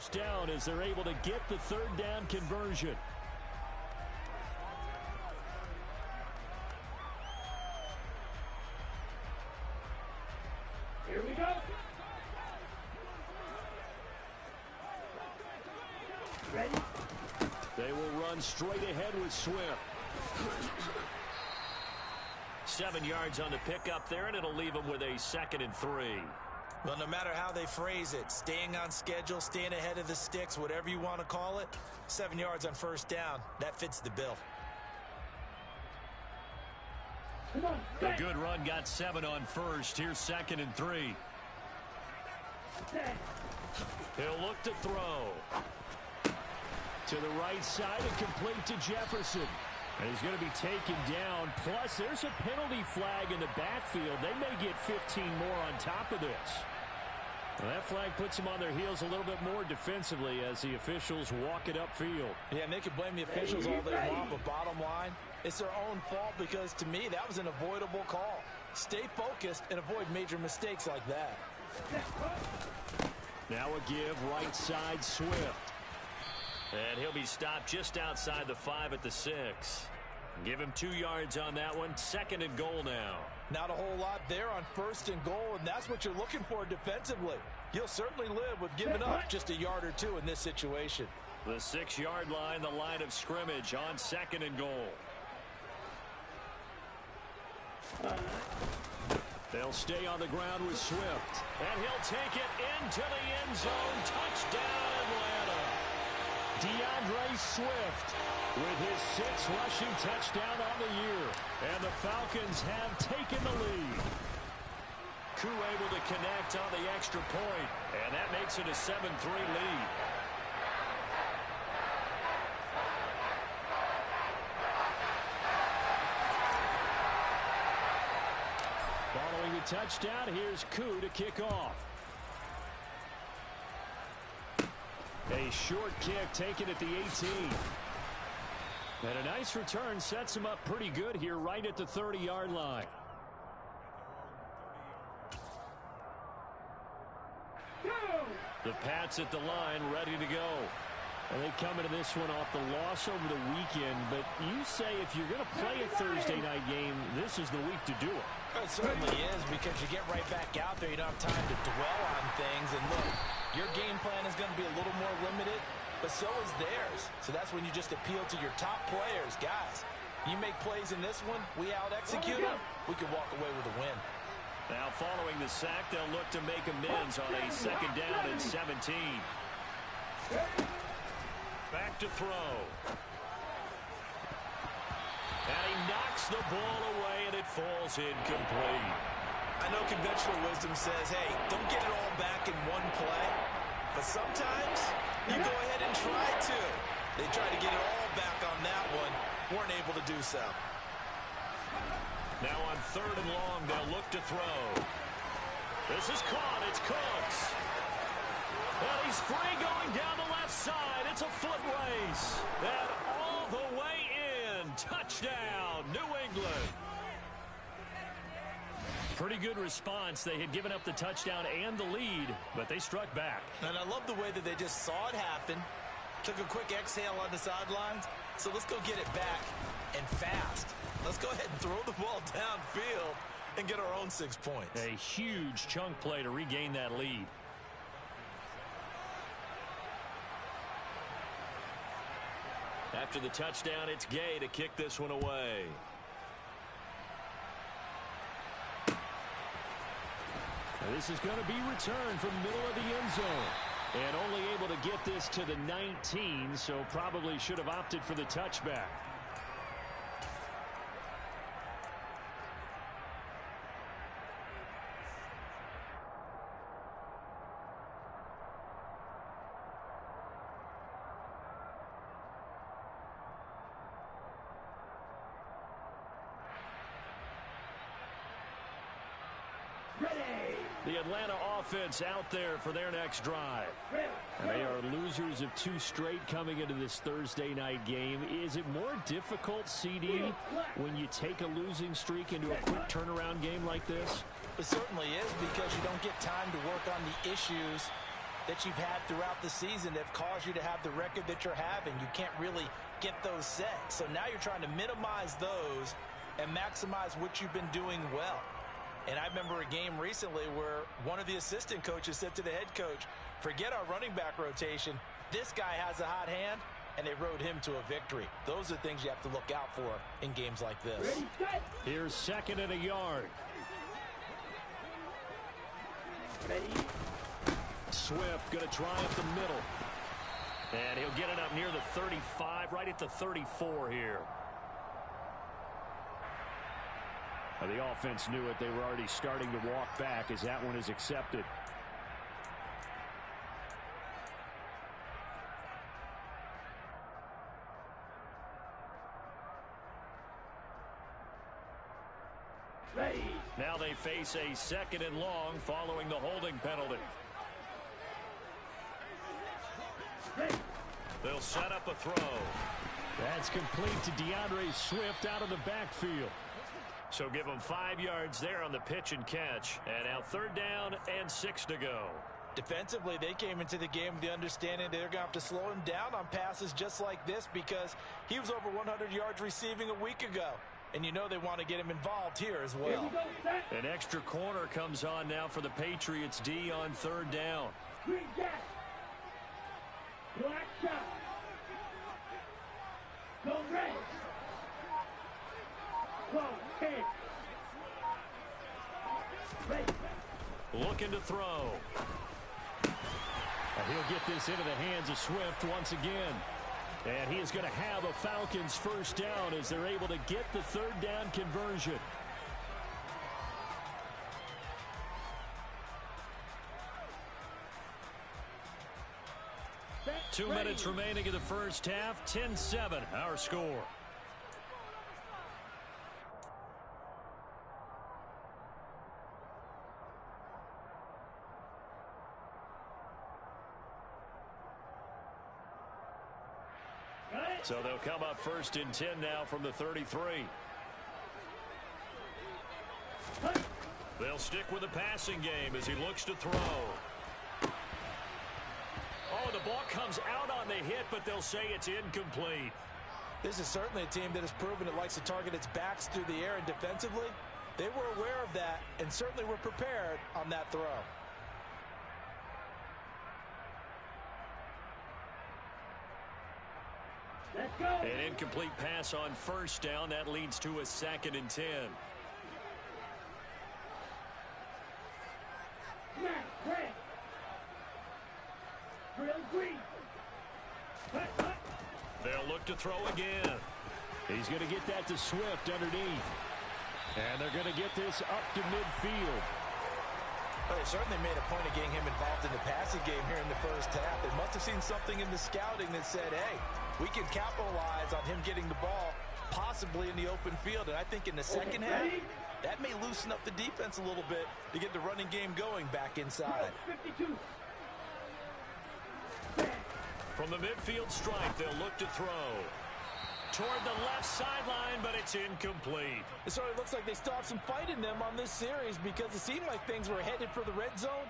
first down as they're able to get the third down conversion. Here we go. Ready? They will run straight ahead with Swift. 7 yards on the pickup there, and it'll leave them with a 2nd and 3. Well, no matter how they phrase it, staying on schedule, staying ahead of the sticks, whatever you want to call it, 7 yards on first down, that fits the bill. A good run got 7 on first. Here's 2nd and 3. He'll look to throw. To the right side and complete to Jefferson. And he's going to be taken down. Plus, there's a penalty flag in the backfield. They may get 15 more on top of this. Well, that flag puts them on their heels a little bit more defensively as the officials walk it upfield. Yeah, and they can blame the officials all they want, but bottom line, it's their own fault because, to me, that was an avoidable call. Stay focused and avoid major mistakes like that. Now a give right side Swift. And he'll be stopped just outside the 5 at the 6. Give him 2 yards on that one. 2nd and goal now. Not a whole lot there on 1st and goal, and that's what you're looking for defensively. You'll certainly live with giving up just a yard or 2 in this situation. The 6-yard line, the line of scrimmage on 2nd and goal. They'll stay on the ground with Swift. And he'll take it into the end zone. Touchdown, Atlanta. DeAndre Swift with his 6th rushing touchdown on the year. And the Falcons have taken the lead. Koo able to connect on the extra point. And that makes it a 7-3 lead. Following the touchdown, here's Koo to kick off. A short kick taken at the 18. And a nice return sets him up pretty good here right at the 30-yard line. The Pats at the line ready to go. Well, they come into this one off the loss over the weekend, but you say if you're going to play a Thursday night game, this is the week to do it. It certainly is, because you get right back out there. You don't have time to dwell on things. And look, your game plan is going to be a little more limited, but so is theirs. So that's when you just appeal to your top players. Guys, you make plays in this one, we out-execute them, we can walk away with a win. Now following the sack, they'll look to make amends on a 2nd down and 17. Back to throw. And he knocks the ball away, and it falls incomplete. I know conventional wisdom says, hey, don't get it all back in one play. But sometimes you go ahead and try to. They tried to get it all back on that one. Weren't able to do so. Now on 3rd and long, they'll look to throw. This is caught. It's Cooks. Well, he's free going down the left side. It's a foot race. And all the way in. Touchdown, New England. Pretty good response. They had given up the touchdown and the lead, but they struck back. And I love the way that they just saw it happen. Took a quick exhale on the sidelines. So let's go get it back, and fast. Let's go ahead and throw the ball downfield and get our own 6 points. A huge chunk play to regain that lead. After the touchdown, it's Gay to kick this one away. Now this is going to be returned from the middle of the end zone. And only able to get this to the 19, so probably should have opted for the touchback. The Atlanta offense out there for their next drive. And they are losers of 2 straight coming into this Thursday night game. Is it more difficult, CD, when you take a losing streak into a quick turnaround game like this? It certainly is, because you don't get time to work on the issues that you've had throughout the season that have caused you to have the record that you're having. You can't really get those sacks. So now you're trying to minimize those and maximize what you've been doing well. And I remember a game recently where one of the assistant coaches said to the head coach, forget our running back rotation. This guy has a hot hand, and they rode him to a victory. Those are things you have to look out for in games like this. Here's 2nd and a yard. Swift going to try up the middle. And he'll get it up near the 35, right at the 34 here. The offense knew it. They were already starting to walk back as that one is accepted. Now they face a 2nd and long following the holding penalty. They'll set up a throw. That's complete to DeAndre Swift out of the backfield. So give them 5 yards there on the pitch and catch. And now 3rd down and 6 to go. Defensively, they came into the game with the understanding they're going to have to slow him down on passes just like this because he was over 100 yards receiving a week ago. And you know they want to get him involved here as well. An extra corner comes on now for the Patriots D on 3rd down. Black shot. Go red. Go red. Looking to throw. And he'll get this into the hands of Swift once again. And he is going to have a Falcons 1st down as they're able to get the 3rd down conversion. Two minutes remaining in the first half. 10-7 our score. So they'll come up 1st and 10 now from the 33. They'll stick with the passing game as he looks to throw. Oh, the ball comes out on the hit, but they'll say it's incomplete. This is certainly a team that has proven it likes to target its backs through the air, and defensively, they were aware of that and certainly were prepared on that throw. Let's go. An incomplete pass on 1st down. That leads to a 2nd and 10. Smack, red. Drill green. They'll look to throw again. He's going to get that to Swift underneath. And they're going to get this up to midfield. Well, they certainly made a point of getting him involved in the passing game here in the first half. They must have seen something in the scouting that said, hey, we can capitalize on him getting the ball possibly in the open field. And I think in the second half, that may loosen up the defense a little bit to get the running game going back inside. 52. From the midfield stripe, they'll look to throw. Toward the left sideline, but it's incomplete. It certainly looks like they still have some fight in them on this series because it seemed like things were headed for the red zone.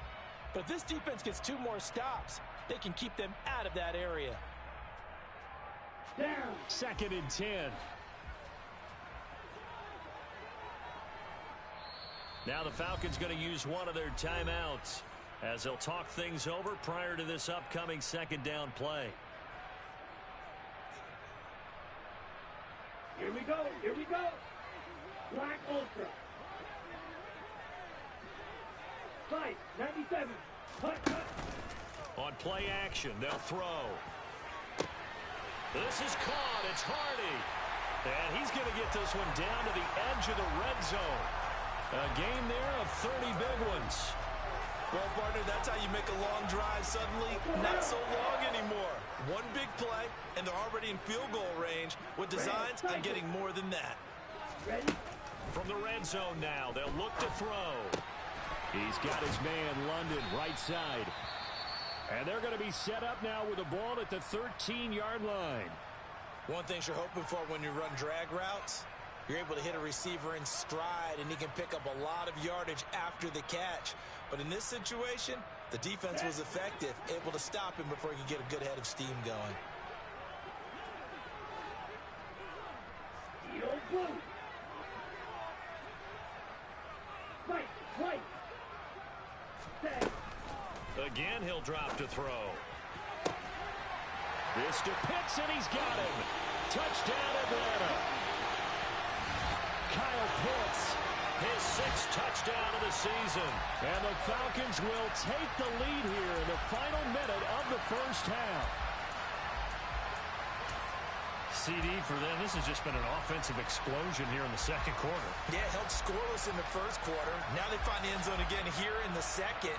But if this defense gets 2 more stops, they can keep them out of that area. Down. 2nd and 10. Now the Falcons going to use one of their timeouts as they'll talk things over prior to this upcoming 2nd down play. Here we go. Here we go. Black Ultra. Fight. 97. Cut. On play action, they'll throw. This is caught. It's Hardy. And he's going to get this one down to the edge of the red zone. A game there of 30 big ones. Well, partner, that's how you make a long drive suddenly not so long anymore. One big play, and they're already in field goal range with designs on getting more than that. Ready? From the red zone now, they'll look to throw. He's got his man, London, right side. And they're going to be set up now with the ball at the 13-yard line. One thing you're hoping for when you run drag routes, you're able to hit a receiver in stride, and he can pick up a lot of yardage after the catch. But in this situation, the defense was effective, able to stop him before he could get a good head of steam going. Again, he'll drop to throw. This to Pitts, and he's got him. Touchdown, Atlanta. Kyle Pitts, his 6th touchdown of the season. And the Falcons will take the lead here in the final minute of the first half. CD for them, this has just been an offensive explosion here in the second quarter. Yeah, held scoreless in the first quarter. Now they find the end zone again here in the second.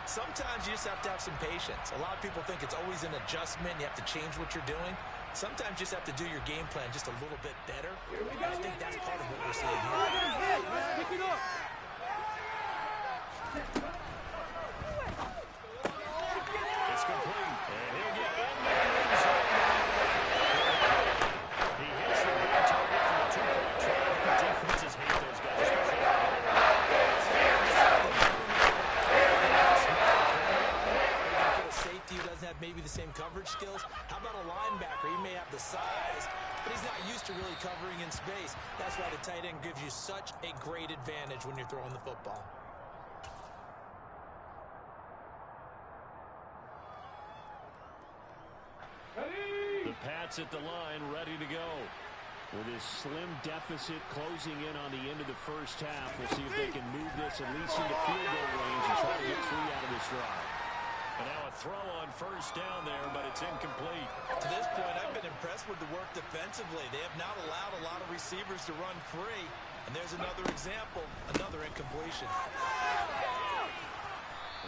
Sometimes you just have to have some patience. A lot of people think it's always an adjustment. You have to change what you're doing. Sometimes you just have to do your game plan just a little bit better. And I think that's part of what we're seeing here. Pick it up. It's complete. And he'll get in there. He hits the big target for a 2-point try. The defenses hate those guys. Safety who doesn't have maybe the same coverage skills. How about a linebacker? He may have the size, but he's not used to really covering in space. That's why the tight end gives you such a great advantage when you're throwing the football. The Pats at the line, ready to go. With his slim deficit closing in on the end of the first half, we'll see if they can move this at least into field goal range and try to get 3 out of this drive. And now a throw on first down there, but it's incomplete. To this point, I've been impressed with the work defensively. They have not allowed a lot of receivers to run free. And there's another example, another incompletion.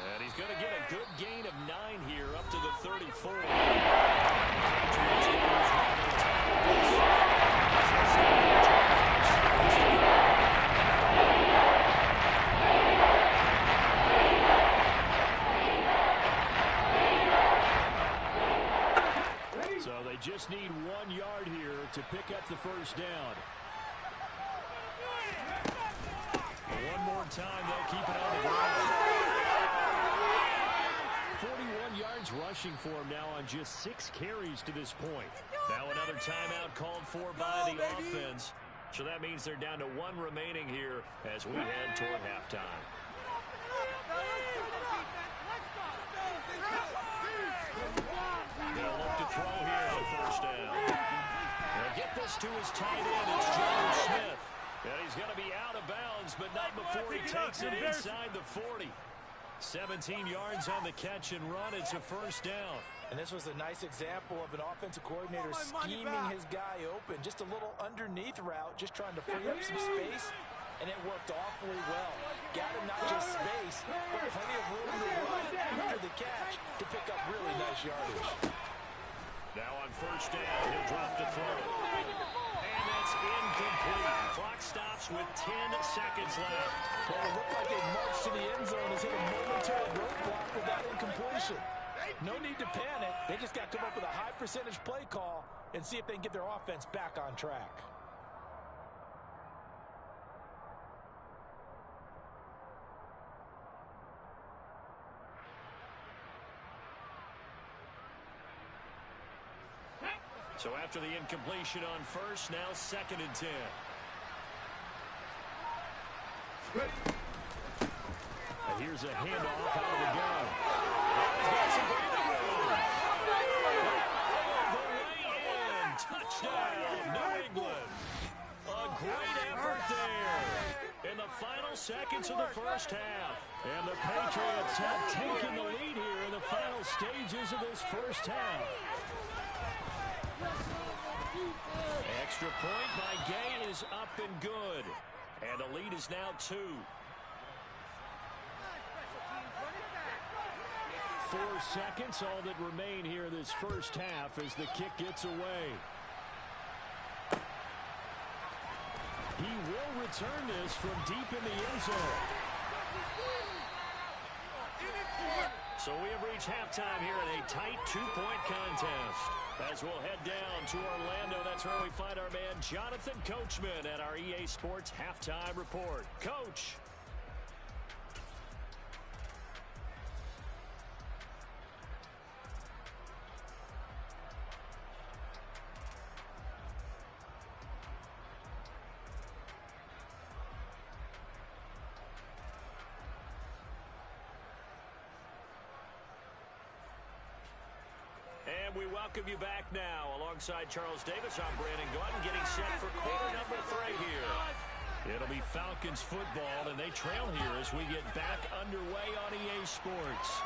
And he's going to get a good gain of 9 here, up to the 34. So they just need 1 yard here to pick up the first down. One more time, they'll keep it on the ground. 41 yards rushing for him now on just 6 carries to this point. Now another timeout called for by the offense. So that means they're down to 1 remaining here as we head toward halftime. They'll look to throw here on first down. They'll get this to his tight end. It's Joe Smith. And he's going to be out of bounds, but not before he takes it inside the 40. 17 yards on the catch and run. It's a first down. And this was a nice example of an offensive coordinator scheming his guy open. Just a little underneath route, just trying to free up some space. And it worked awfully well. Got him not just space, but plenty of room to run after the catch to pick up really nice yardage. Now on first down, he'll drop to throw. And that's incomplete. Clock stops with 10 seconds left. Well, it looked like a march to the end zone has hit a momentary roadblock with that incompletion. No need to panic. They just got to come up with a high percentage play call and see if they can get their offense back on track. So after the incompletion on first, now 2nd and 10. And here's a handoff out of the gun. He's got some breathing room. The way in. Touchdown, New England. A great effort there in the final seconds of the first half. And the Patriots have taken the lead here in the final stages of this first half. Extra point by Gay is up and good. And the lead is now 2. 4 seconds, all that remain here this first half as the kick gets away. He will return this from deep in the end zone. So we have reached halftime here in a tight 2-point contest. As we'll head down to Orlando, that's where we find our man Jonathan Coachman at our EA Sports Halftime Report. Coach. And we welcome you back now. Alongside Charles Davis, I'm Brandon Gordon, getting set for quarter number 3 here. It'll be Falcons football, and they trail here as we get back underway on EA Sports.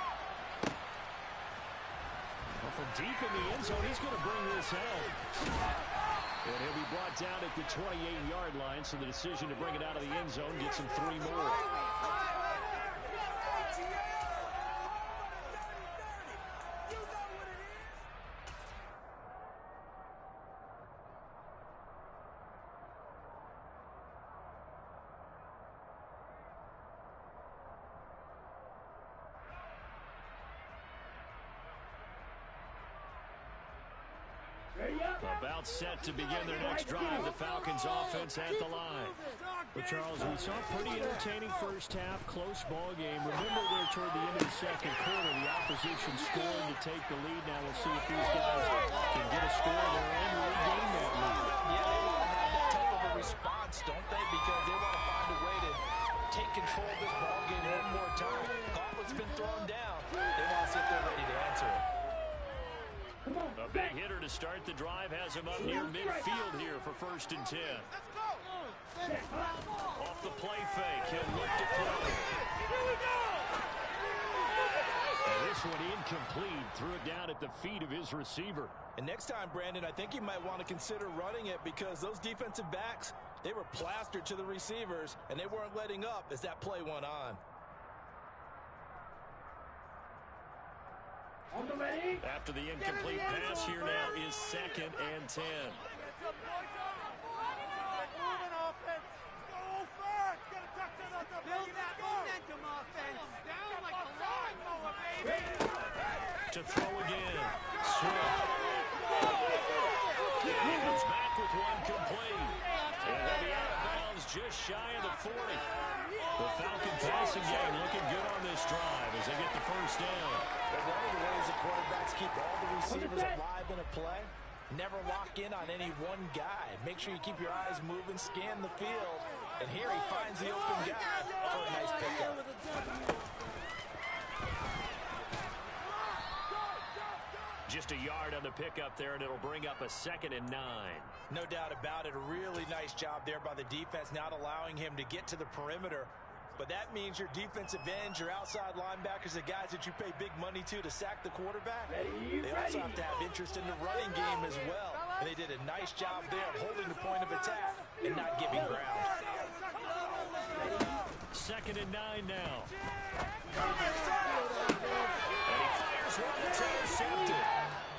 Well, from deep in the end zone, he's going to bring this out. And he'll be brought down at the 28-yard line, so the decision to bring it out of the end zone gets him 3 more. About set to begin their next drive. The Falcons offense at the line. Well, Charles, we saw a pretty entertaining first half, close ball game. Remember there toward the end of the second quarter, the opposition scored to take the lead. Now we'll see if these guys can get a score of their own to regain that lead. Yeah, they want to have that type of a response, don't they? Because they want to find a way to take control of this ball game one more time. Gauntlet's been thrown down. They want to sit there ready to answer it. A big hitter to start the drive has him up near midfield here for 1st and 10. Off the play fake, he'll look to throw. And this one incomplete, threw it down at the feet of his receiver. And next time, Brandon, I think you might want to consider running it because those defensive backs, they were plastered to the receivers, and they weren't letting up as that play went on. After the incomplete pass, here now is 2nd and 10. To throw again. Swift. He comes back with one complete. And he'll be out of bounds just shy of the 40. The Falcon passing game looking good on this drive as they get the first down. But one of the ways the quarterbacks keep all the receivers alive in a play, never lock in on any one guy. Make sure you keep your eyes moving, scan the field. And here he finds the open guy for a nice pickup. Just a yard on the pickup there, and it'll bring up a 2nd and 9. No doubt about it. A really nice job there by the defense, not allowing him to get to the perimeter. But that means your defensive ends, your outside linebackers, the guys that you pay big money to sack the quarterback, they also have to have interest in the running game as well. And they did a nice job there of holding the point of attack and not giving ground. 2nd and 9 now. And he fires one that's intercepted.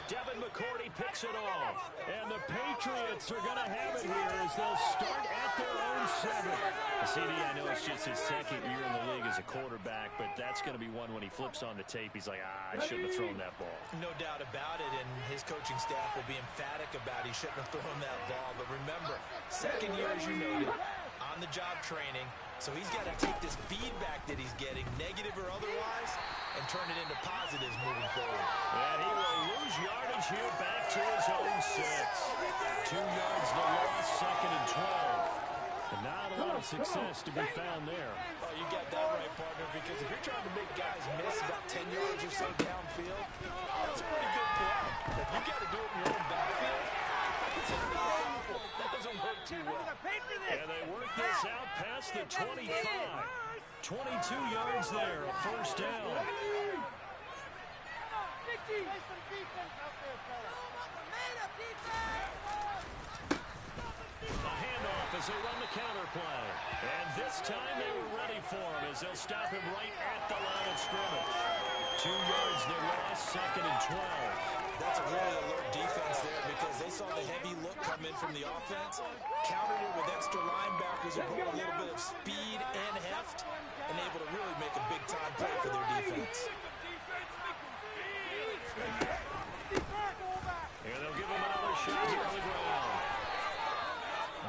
Devin McCourty picks it off. And the Patriots are going to have it here as they'll start at their own 7. CD, I know it's just his 2nd year in the league as a quarterback, but that's going to be one when he flips on the tape. He's like, I shouldn't have thrown that ball. No doubt about it, and his coaching staff will be emphatic about he shouldn't have thrown that ball. But remember, 2nd year, as you noted, on-the-job training. So he's got to take this feedback that he's getting, negative or otherwise, and turn it into positives moving forward. And he will lose yardage here back to his own 6. 2 yards the loss, 2nd and 12. And not a lot of success to be found there. Oh, you got that right, partner, because if you're trying to make guys miss about 10 yards or so downfield, that's a pretty good play. But if you got to do it in your own backfield, that doesn't work too well. And they work this out past the 25. 22 yards there, a 1st down. A handoff as they run the counter play. And this time they were ready for him as they'll stop him right at the line of scrimmage. 2 yards the loss, 2nd and 12. That's a really alert defense there because they saw the heavy look come in from the offense, countered it with extra linebackers who brought a little bit of speed and heft, and able to really make a big-time play for their defense. And they'll give him another shot here on the ground.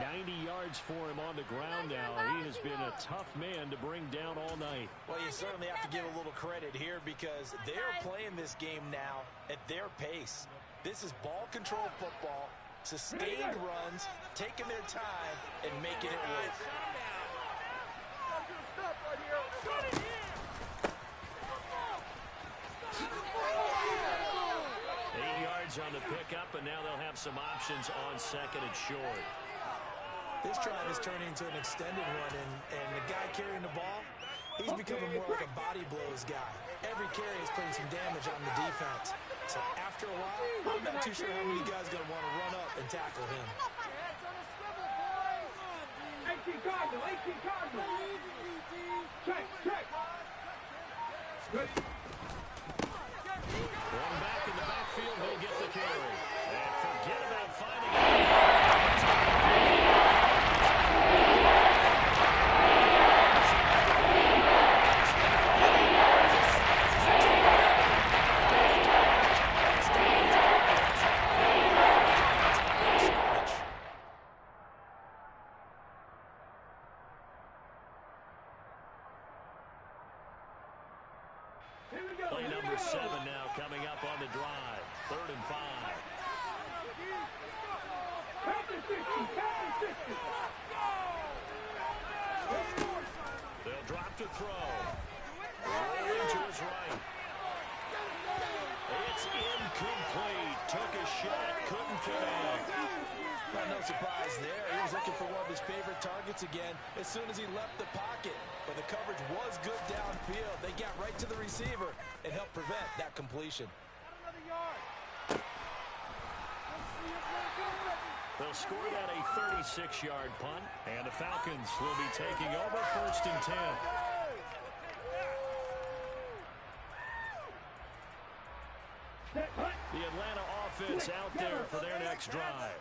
90 yards for him on the ground now. He has been a tough man to bring down all night. Well, you certainly have to give a little credit here because they're playing this game now at their pace. This is ball control football, sustained runs, taking their time, and making it work. 8 yards yards on the pickup, and now they'll have some options on second and short. This drive is turning into an extended run, and the guy carrying the ball, he's becoming more like a body blows guy. Every carry is putting some damage on the defense. So after a while, I'm not too sure how many guys are going to want to run up and tackle him. 18 Cardinal, 18 Cardinal. Check. Ready. One back in the backfield, he'll get the carry. And forget about finding play number 7 now coming up on the drive. 3rd and 5. They'll drop to throw. Rolling to his right. It's incomplete. Took a shot, couldn't connect. Well, no surprise there. He was looking for one of his favorite targets again as soon as he left the pocket. But the coverage was good downfield. They got right to the receiver and helped prevent that completion. They'll score that a 36-yard punt, and the Falcons will be taking over 1st and 10. The Atlanta offense out there for their next drive.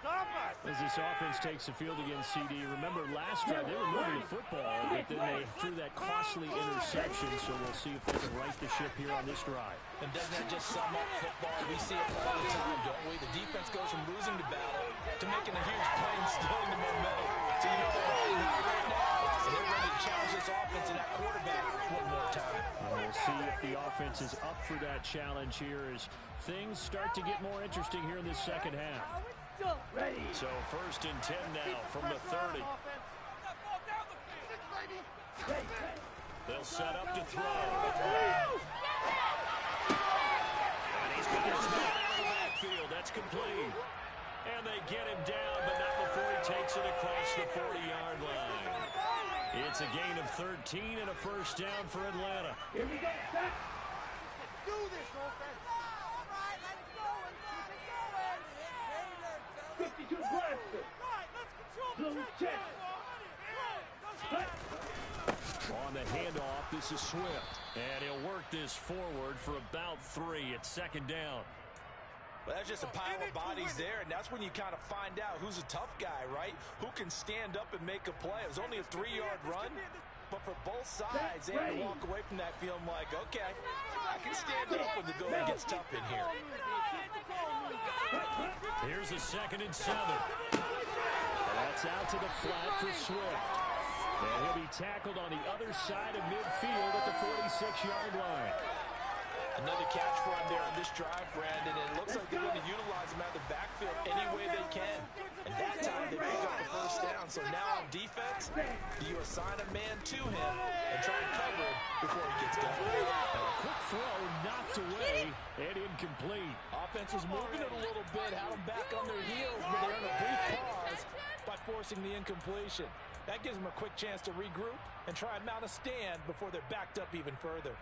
As this offense takes the field against CD, remember last drive they were moving the football, but then they threw that costly interception, so we'll see if they can right the ship here on this drive. And doesn't that just sum up football? We see it all the time, don't we? The defense goes from losing the battle to making a huge play and stealing the momentum. So you know they're riding high right now, and they're ready to challenge this offense and that quarterback one more time. And we'll see if the offense is up for that challenge here as things start to get more interesting here in this second half. Ready. So 1st and 10 now from the 30. They'll set up to throw. And he's got his man out of the backfield. That's complete. And they get him down, but not before he takes it across the 40-yard line. It's a gain of 13 and a 1st down for Atlanta. Here we go, set. Do this, offense. All right, let's go and keep it going. 52 blaster. Right, let's control the Blue check. On the handoff, this is Swift. And he'll work this forward for about 3. It's 2nd down. Well, that's just a pile of bodies there, and that's when you kind of find out who's a tough guy, right? Who can stand up and make a play. It was only a 3-yard run, but for both sides, they had to walk away from that feeling like, okay, I can stand up when the going gets tough in here. Here's a 2nd and 7. That's out to the flat for Swift. And he'll be tackled on the other side of midfield at the 46-yard line. Another catch for him there on this drive, Brandon, and it looks like they're going to utilize him out of the backfield any way they can. And that time, they pick up the 1st down. So now on defense, you assign a man to him and try and cover him before he gets going. A quick throw knocked away and incomplete. Offense was moving it a little bit, had them back on their heels, but they're in a brief pause by forcing the incompletion. That gives them a quick chance to regroup and try and mount a stand before they're backed up even further.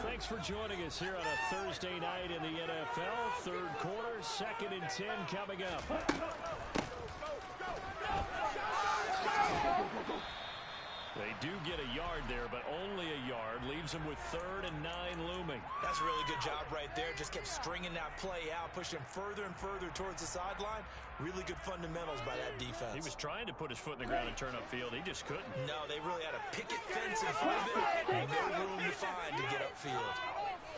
Thanks for joining us here on a Thursday night in the NFL. 3rd quarter, 2nd and 10 coming up. They do get a yard there, but only a yard. Leaves them with 3rd and 9 looming. That's a really good job right there. Just kept stringing that play out, pushing further and further towards the sideline. Really good fundamentals by that defense. He was trying to put his foot in the ground and turn upfield. He just couldn't. No, they really had a picket fence in front of it and no room to find to get upfield.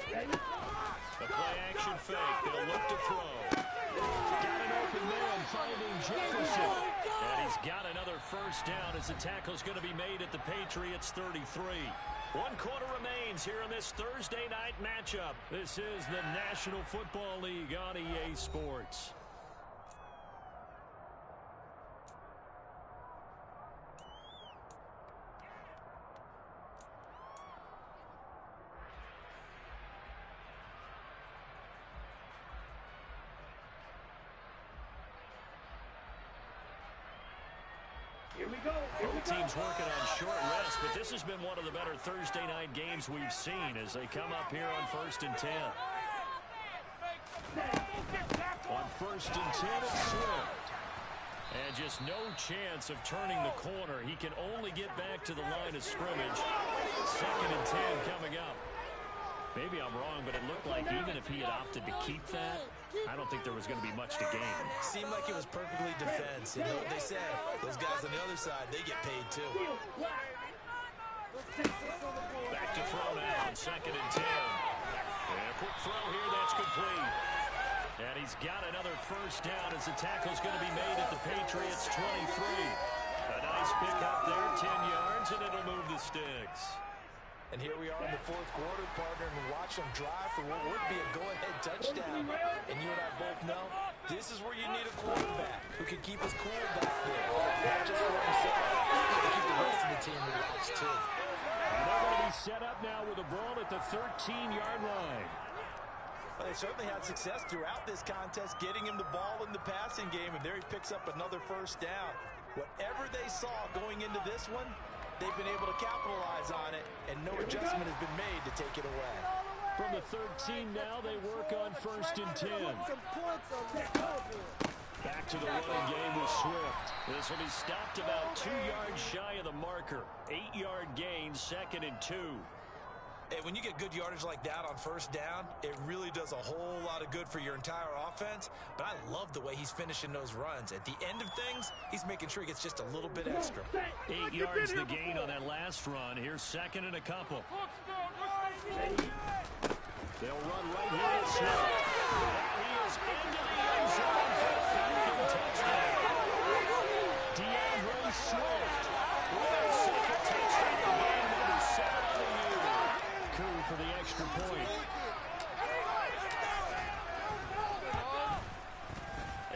The play-action fake. They'll look to throw. Got an open man finding Jefferson. And he's got another 1st down as the tackle's going to be made at the Patriots 33. 1 quarter remains here in this Thursday night matchup. This is the National Football League on EA Sports. Both teams working on short rest, but this has been one of the better Thursday night games we've seen as they come up here on 1st and 10. On 1st and 10, it's Swift. And just no chance of turning the corner. He can only get back to the line of scrimmage. 2nd and 10 coming up. Maybe I'm wrong, but it looked like even if he had opted to keep that, I don't think there was going to be much to gain. Seemed like it was perfectly defense. You know what they said? Those guys on the other side, they get paid too. Back to throw now on 2nd and 10. And a quick throw here, that's complete. And he's got another first down as the tackle's going to be made at the Patriots' 23. A nice pick up there, 10 yards, and it'll move the sticks. And here we are in the 4th quarter, partner, and we watch them drive for what would be a go-ahead touchdown. And you and I both know this is where you need a quarterback who can keep his cool back there. Not just for himself, but keep the rest of the team relaxed too. And they're going to be set up now with the ball at the 13-yard line. Well, they certainly had success throughout this contest, getting him the ball in the passing game, and there he picks up another first down. Whatever they saw going into this one, they've been able to capitalize on it, and no adjustment has been made to take it away. From the 13 now, they work on 1st and 10. Back to the running game with Swift. This will be stopped about 2 yards shy of the marker. 8-yard gain, 2nd and 2. Hey, when you get good yardage like that on first down, it really does a whole lot of good for your entire offense. But I love the way he's finishing those runs. At the end of things, he's making sure he gets just a little bit extra. 8 yards the gain on that last run. Here's 2nd and a couple. They'll run right here at Swift. He is into the end zone for a Falcon touchdown. DeAndre Swift with a 2nd touchdown of the game, number 7 on the year. For the extra point.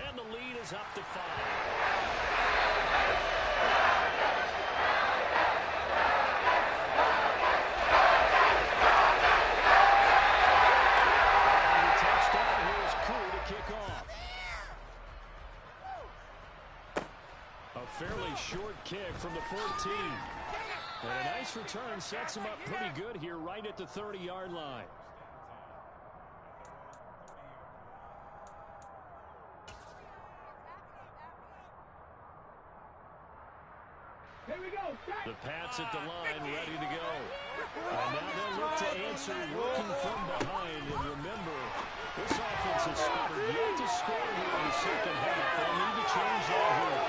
And the lead is up to 5. And the touchdown, here's Koo to kick off. A fairly short kick from the 14. And a nice return sets him up pretty good here right at the 30-yard line. Here we go. The Pats at the line ready to go. And now they'll look to answer working from behind. And remember, this offense has sputtered yet to score here in the second half. They'll need to change that here.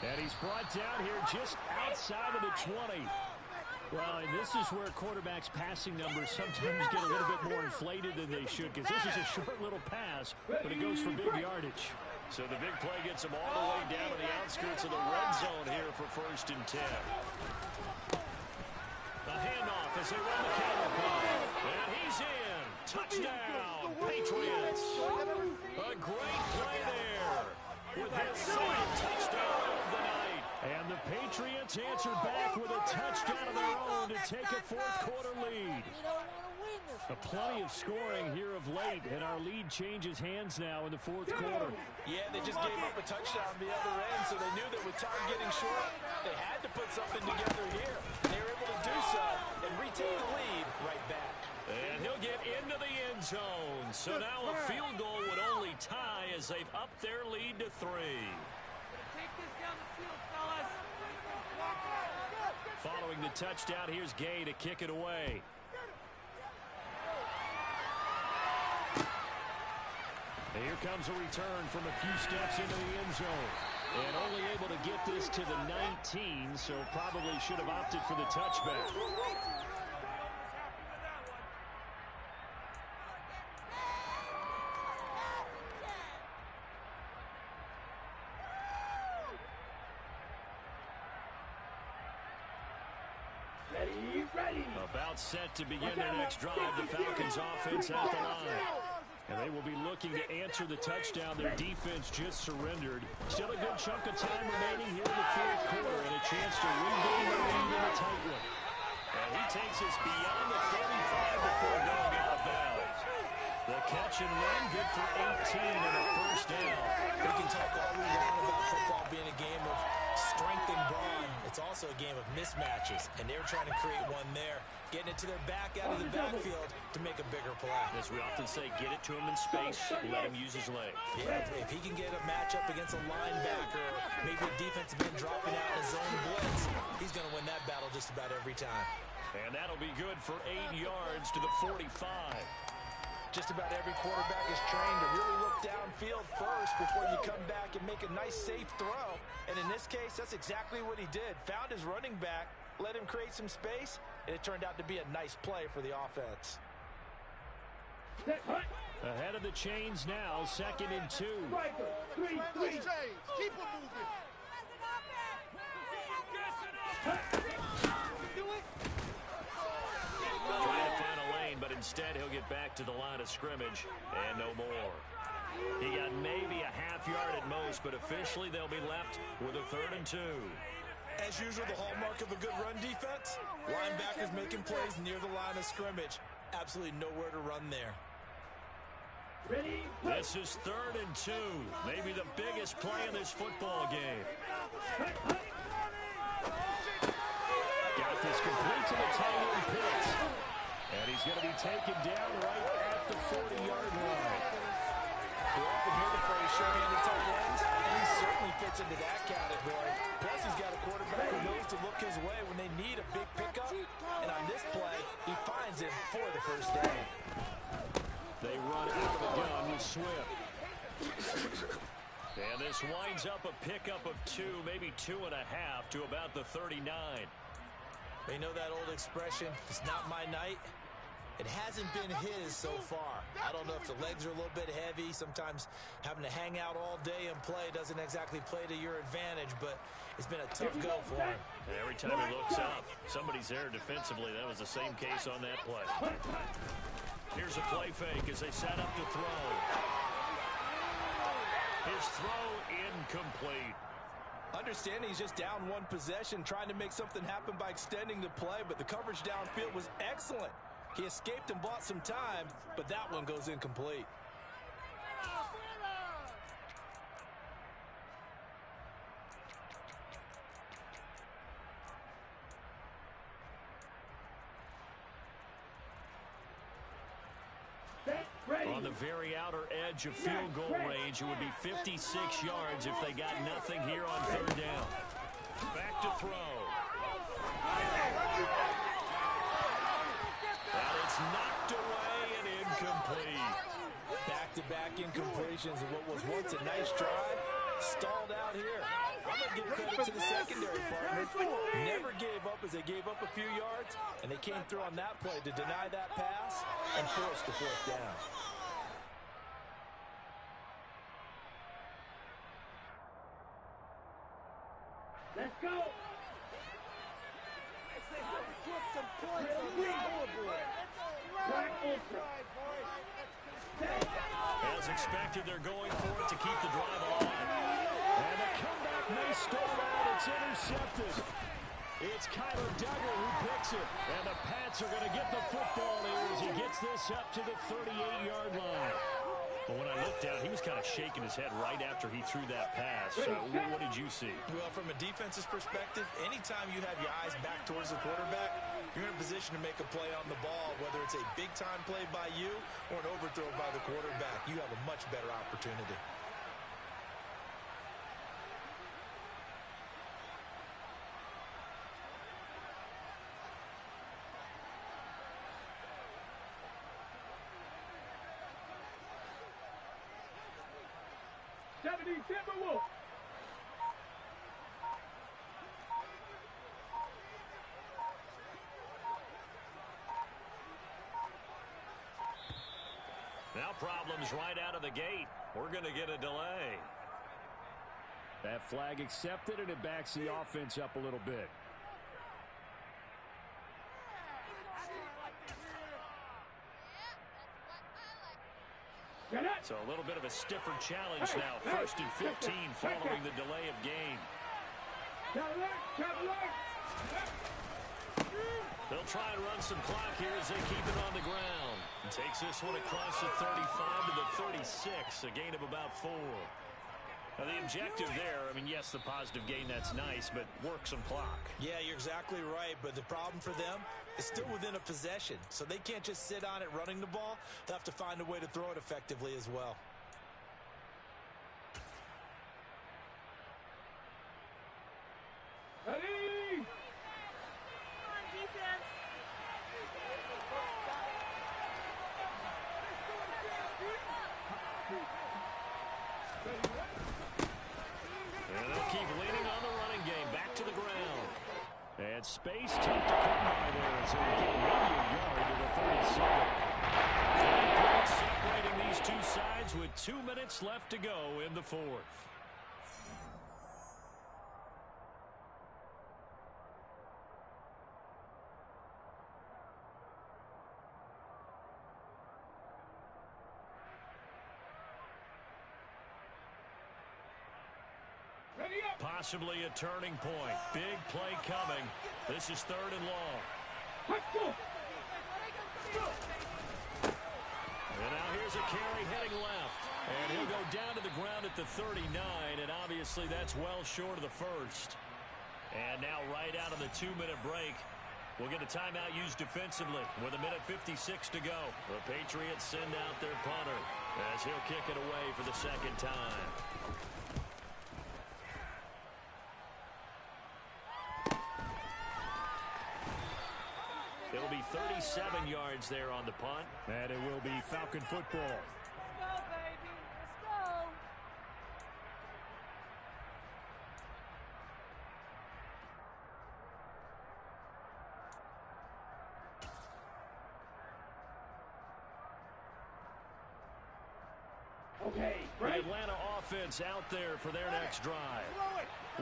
And he's brought down here just outside of the 20. Well, and this is where quarterbacks' passing numbers sometimes get a little bit more inflated than they should, because this is a short little pass, but it goes for big yardage. So the big play gets him all the way down to the outskirts of the red zone here for 1st and 10. The handoff as they run the counter play. And he's in. Touchdown, Patriots. A great play there with his 2nd touchdown of the night. And the Patriots answer back with a touchdown of their own to take a 4th quarter lead. Plenty of scoring here of late, and our lead changes hands now in the 4th quarter. Yeah, they just gave up a touchdown the other end, so they knew that with time getting short, they had to put something together here. They were able to do so and retake the lead right back. And he'll get into the end zone. So now a field goal would only tie as they've upped their lead to 3. Take this down the field, fellas. Following the touchdown, here's Gay to kick it away. And here comes a return from a few steps into the end zone. And only able to get this to the 19, so probably should have opted for the touchback. Ready. About set to begin their next drive, the Falcons offense at the line. And they will be looking to answer the touchdown their defense just surrendered. Still a good chunk of time remaining here in the 4th quarter and a chance to regain the lead in a tight one. And he takes us beyond the 35 before going out of bounds. The catch and run, good for 18 and a first down. We can talk all we want about football being a game of strength and brawn. It's also a game of mismatches, and they're trying to create one there, getting it to their back out of the backfield to make a bigger play. As we often say, get it to him in space, let him use his legs. Yeah, if he can get a matchup against a linebacker, or maybe a defensive end dropping out in a zone blitz, he's going to win that battle just about every time. And that'll be good for 8 yards to the 45. Just about every quarterback is trained to really look downfield first before you come back and make a nice, safe throw. And in this case, that's exactly what he did. Found his running back, let him create some space, and it turned out to be a nice play for the offense. Ahead of the chains now, 2nd and 2. Keep them moving. Trying to find a lane, but instead he'll get back to the line of scrimmage and no more. He got maybe a half yard at most, but officially they'll be left with a 3rd and 2. As usual, the hallmark of a good run defense, linebackers making plays near the line of scrimmage. Absolutely nowhere to run there. This is 3rd and 2. Maybe the biggest play in this football game. Got this complete to the tight end Pitts. And he's going to be taken down right at the 40-yard line. We often hear the phrase show-handed tight ends, and he certainly fits into that category. Plus, he's got a quarterback who knows to look his way when they need a big pickup. And on this play, he finds him for the first down. They run out of the gun with Swift. And this winds up a pickup of 2, maybe 2.5 to about the 39. You know that old expression, it's not my night? It hasn't been his so far. I don't know if the legs are a little bit heavy. Sometimes having to hang out all day and play doesn't exactly play to your advantage, but it's been a tough go for him. Every time he looks up, somebody's there defensively. That was the same case on that play. Here's a play fake as they set up to throw. His throw incomplete. Understanding he's just down one possession, trying to make something happen by extending the play, but the coverage downfield was excellent. He escaped and bought some time, but that one goes incomplete. On the very outer edge of field goal range, it would be 56 yards if they got nothing here on 3rd down. Back to throw. And it's knocked away and incomplete. Back-to-back incompletions of what was once a nice drive, stalled out here. I'm going to give credit to the secondary partner. Never gave up as they gave up a few yards, and they came through on that play to deny that pass and force the 4th down. Let's go. As expected, they're going for it to keep the drive alive. And the comeback may stall out. It's intercepted. It's Kyler Duggar who picks it. And the Pats are going to get the football here as he gets this up to the 38-yard line. But when I looked down, he was kind of shaking his head right after he threw that pass. So what did you see? Well, from a defense's perspective, anytime you have your eyes back towards the quarterback, you're in a position to make a play on the ball, whether it's a big-time play by you or an overthrow by the quarterback. You have a much better opportunity. Now problems right out of the gate. We're going to get a delay. That flag accepted, and it backs the offense up a little bit. So a little bit of a stiffer challenge now. 1st and 15 following the delay of game. They'll try and run some clock here as they keep it on the ground. Takes this one across the 35 to the 36, a gain of about 4. Now, the objective there, I mean, yes, the positive gain, that's nice, but work some clock. Yeah, you're exactly right, but the problem for them is still within a possession, so they can't just sit on it running the ball. They'll have to find a way to throw it effectively as well. Ready? Come on, defense. And they'll keep leaning on the running game. Back to the ground. And space tough to come by there. So we get maybe a yard to the 37. 3 points separating these two sides with 2 minutes left to go in the fourth. Possibly a turning point. Big play coming. This is 3rd and long. And now here's a carry heading left. And he'll go down to the ground at the 39, and obviously that's well short of the first. And now right out of the 2-minute break, we'll get a timeout used defensively with 1:56 to go. The Patriots send out their punter as he'll kick it away for the second time. It'll be 37 yards there on the punt, and it will be Falcon football. Let's go, baby. Let's go. Okay, The right. Atlanta offense out there for their next drive.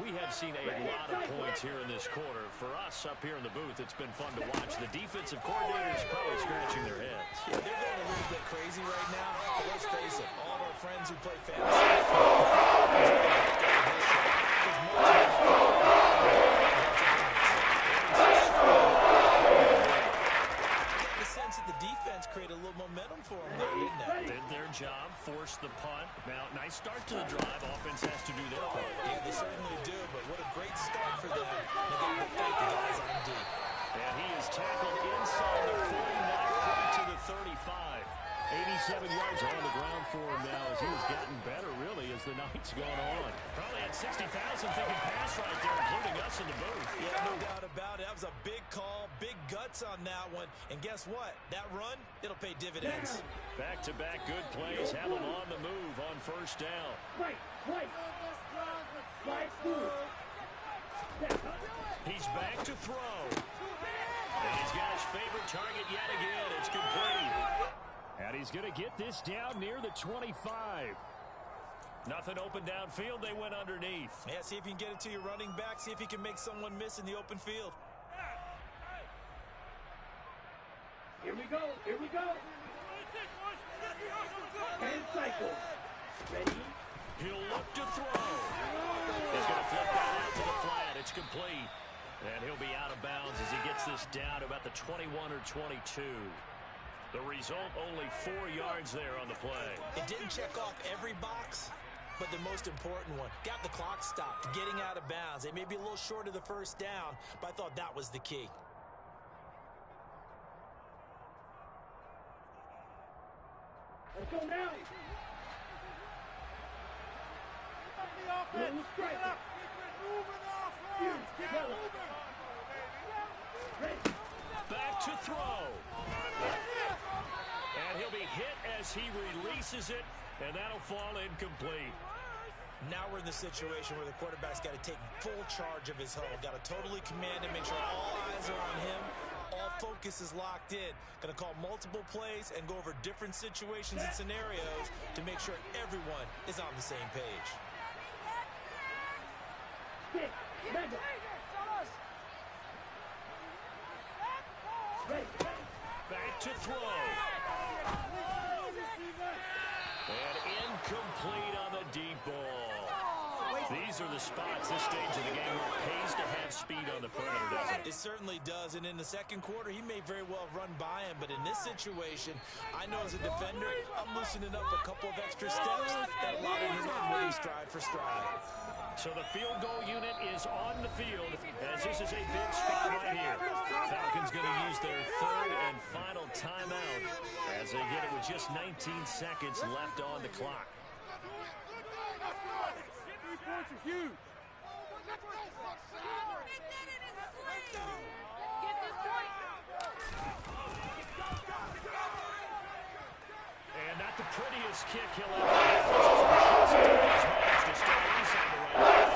We have seen a lot of points here in this quarter. For us up here in the booth, it's been fun to watch. The defensive coordinators probably scratching their heads. Yeah, they're going a little bit crazy right now, but let's face it, all of our friends who play fantasy, the sense that the defense created a little momentum for them there, didn't they? Did their job, forced the punt. Now, nice start to the drive. Offense has to do their part. Yeah, they certainly do, but what a great start for them. They got to thank the guys on D. And he is tackled inside the 40, not to the 35. 87 yards on the ground for him now as he has gotten better, really, as the night's gone on. Probably had 60,000 thinking pass right there, including us in the booth. Yeah, no doubt about it. That was a big call, big guts on that one. And guess what? That run, it'll pay dividends. Back-to-back good plays have him on the move on first down. Right. Slide through. He's back to throw. And he's got his favorite target yet again. It's complete. And he's going to get this down near the 25. Nothing open downfield. They went underneath. Yeah, see if you can get it to your running back. See if you can make someone miss in the open field. Here we go. And cycle. Ready? He'll look to throw. He's going to flip that out to the flat. It's complete. And he'll be out of bounds as he gets this down to about the 21 or 22. The result, only 4 yards there on the play. It didn't check off every box, but the most important one. Got the clock stopped, getting out of bounds. They may be a little short of the first down, but I thought that was the key. Let's go now. Little strike. Back to throw. And he'll be hit as he releases it, and that'll fall incomplete. Now we're in the situation where the quarterback's got to take full charge of his huddle. Got to totally command it, make sure all eyes are on him. All focus is locked in. Going to call multiple plays and go over different situations and scenarios to make sure everyone is on the same page. Back to throw. And incomplete on the deep ball. These these are the spots, this stage of the game, where it pays to have speed on the perimeter, doesn't it? It certainly does, and in the second quarter, he may very well run by him, but in this situation, I know as a defender, I'm loosening up a couple of extra steps that allow him to run with him stride for stride. So the field goal unit is on the field, as this is a big spot right here. Falcons going to use their third and final timeout as they get it with just 19 seconds left on the clock. 3 points are huge. And not the prettiest kick he'll ever have. He's managed to start inside the right.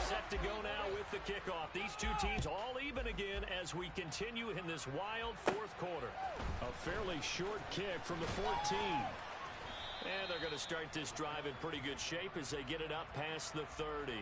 Set to go now with the kickoff. These two teams all even again as we continue in this wild fourth quarter. A fairly short kick from the 14. And they're going to start this drive in pretty good shape as they get it up past the 30.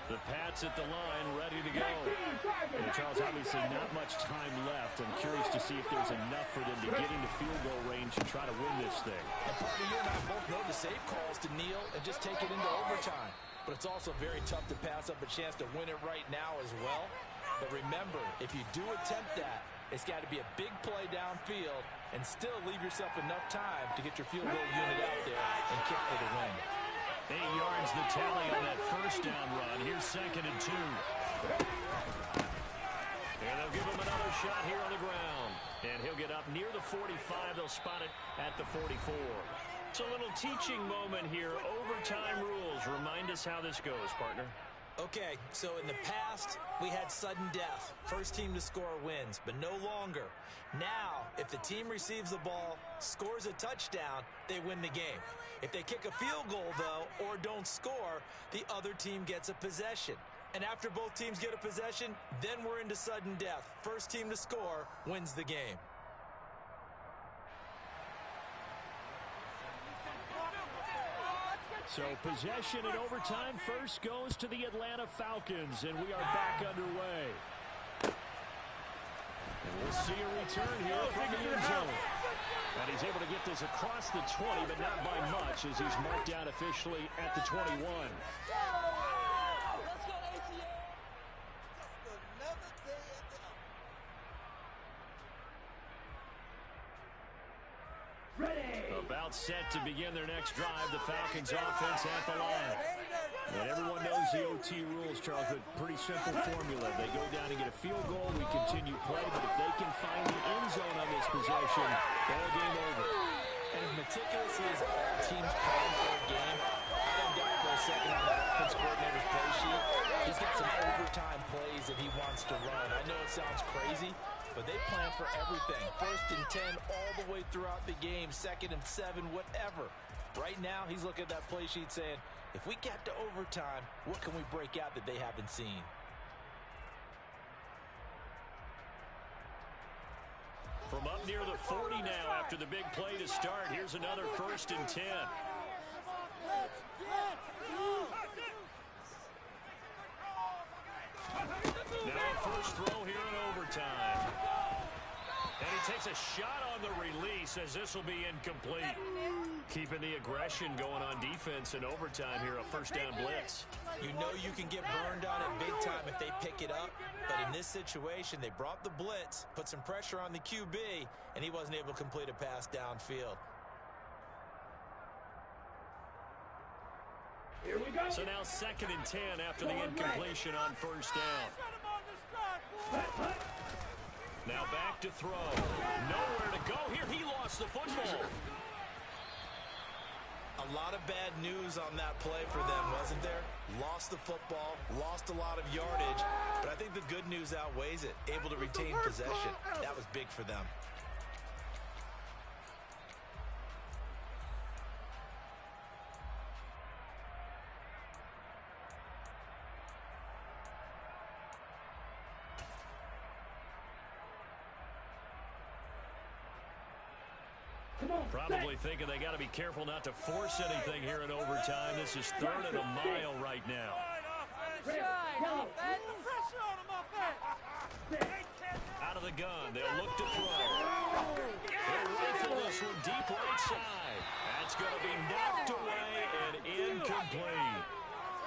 The Pats at the line, ready to go. And Charles, obviously not much time left. I'm curious to see if there's enough for them to get into field goal range and try to win this thing. And partner, you and I both know the safe calls to kneel and just take it into overtime. But it's also very tough to pass up a chance to win it right now as well. But remember, if you do attempt that, it's got to be a big play downfield and still leave yourself enough time to get your field goal unit out there and kick for the win. 8 yards the tally on that first down run. Here's 2nd and 2. And they'll give him another shot here on the ground. And he'll get up near the 45. They'll spot it at the 44. It's a little teaching moment here. Overtime rules. Remind us how this goes, partner. Okay, so in the past, we had sudden death. First team to score wins, but no longer. Now, if the team receives the ball, scores a touchdown, they win the game. If they kick a field goal, though, or don't score, the other team gets a possession. And after both teams get a possession, then we're into sudden death. First team to score wins the game. So possession in overtime first goes to the Atlanta Falcons, and we are back underway. And we'll see a return here from the end zone. And he's able to get this across the 20, but not by much as he's marked down officially at the 21. About set to begin their next drive, the Falcons offense at the line. And everyone knows the OT rules, Charles, but pretty simple formula. They go down and get a field goal, we continue play, but if they can find the end zone on this possession, ball game over. And as meticulously as all teams plan for a game, I don't doubt for a second on the offense coordinator's play sheet, he's got some overtime plays that he wants to run. I know it sounds crazy, but they plan for everything. 1st and 10 all the way throughout the game, 2nd and 7, whatever. Right now, he's looking at that play sheet saying, if we get to overtime, what can we break out that they haven't seen? From up near the 40 now after the big play to start, here's another 1st and 10. Now a first throw here in overtime. And he takes a shot on the release as this will be incomplete. Keeping the aggression going on defense in overtime here, a first down blitz. You know you can get burned on it big time if they pick it up, but in this situation, they brought the blitz, put some pressure on the QB, and he wasn't able to complete a pass downfield. Here we go. So now 2nd and 10 after the incompletion on first down. Now back to throw. Nowhere to go here. He lost the football. A lot of bad news on that play for them, wasn't there? Lost the football, lost a lot of yardage, but I think the good news outweighs it. Able to retain possession. That was big for them. Probably thinking they got to be careful not to force anything here in overtime. This is 3rd and a mile right now. Out of the gun, they'll look to throw. They'll rifle this one deep right side. That's going to be knocked away and incomplete.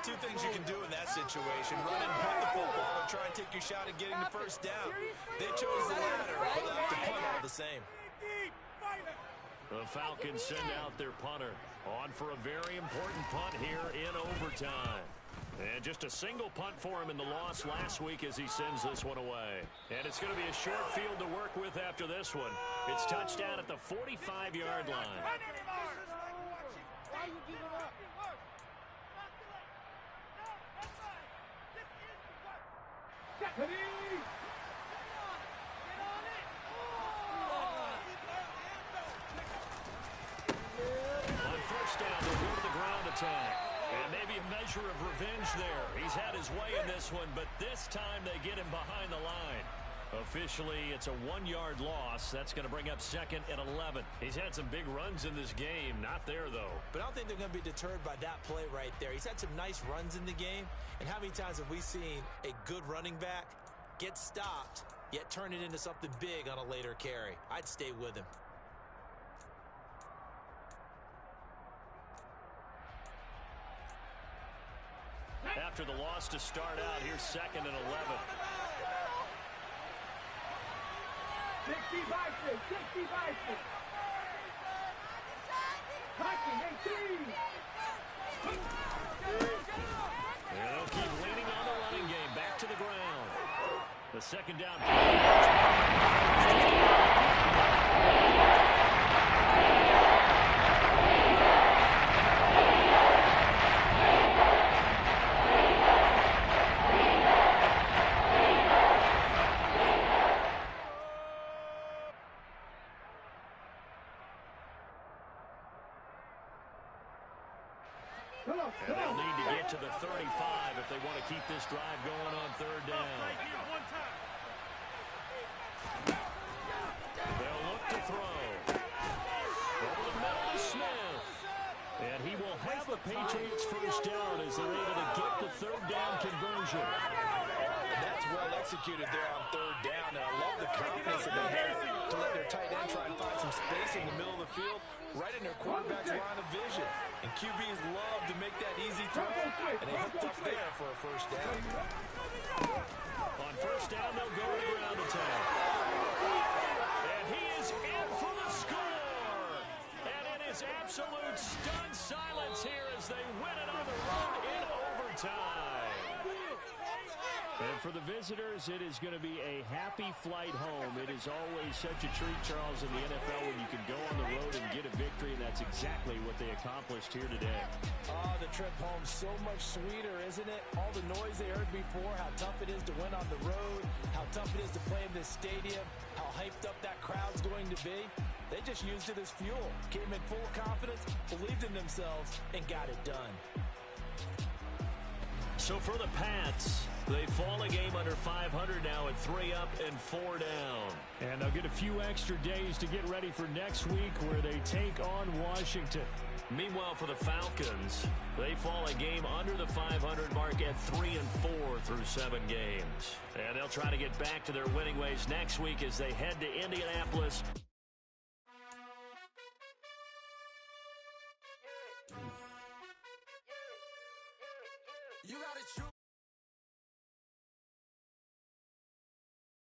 Two things you can do in that situation. Run and punt the football and try and take your shot at getting the first down. They chose the latter, but they'll have to punt all the same. The Falcons send out their punter on for a very important punt here in overtime. And just a single punt for him in the loss last week as he sends this one away. And it's going to be a short field to work with after this one. It's touchdown at the 45-yard line. On first down, they'll go to the ground attack. And maybe a measure of revenge there. He's had his way in this one, but this time they get him behind the line. Officially, it's a 1-yard loss. That's going to bring up 2nd and 11. He's had some big runs in this game. Not there, though. But I don't think they're going to be deterred by that play right there. He's had some nice runs in the game. And how many times have we seen a good running back get stopped, yet turn it into something big on a later carry? I'd stay with him. After the loss to start out, here's 2nd and 11. 60 by 6, 60 by 6. Touching 18. And they'll keep leaning on the running game. Back to the ground. The second down. And they'll need to get to the 35 if they want to keep this drive going on 3rd down. They'll look to throw. Over the middle to Smith. And he will have a Patriots first down as they're able to get the 3rd down conversion. That's well executed there on 3rd down, and I love the confidence that they have to let their tight end try and find some space in the middle of the field, right in their quarterback's line of vision. And QBs love to make that easy throw, and they hooked up there for a first down. On first down, they'll go to the ground attack. And he is in for the score. And it is absolute stunned silence here as they win it on the road in overtime. And for the visitors, it is going to be a happy flight home. It is always such a treat, Charles, in the NFL when you can go on the road and get a victory, and that's exactly what they accomplished here today. Oh, the trip home so much sweeter, isn't it? All the noise they heard before, how tough it is to win on the road, how tough it is to play in this stadium, how hyped up that crowd's going to be. They just used it as fuel, came in full confidence, believed in themselves, and got it done. So for the Pats, they fall a game under 500 now at 3 up and 4 down. And they'll get a few extra days to get ready for next week where they take on Washington. Meanwhile, for the Falcons, they fall a game under the 500 mark at 3 and 4 through 7 games. And they'll try to get back to their winning ways next week as they head to Indianapolis. You gotta choose.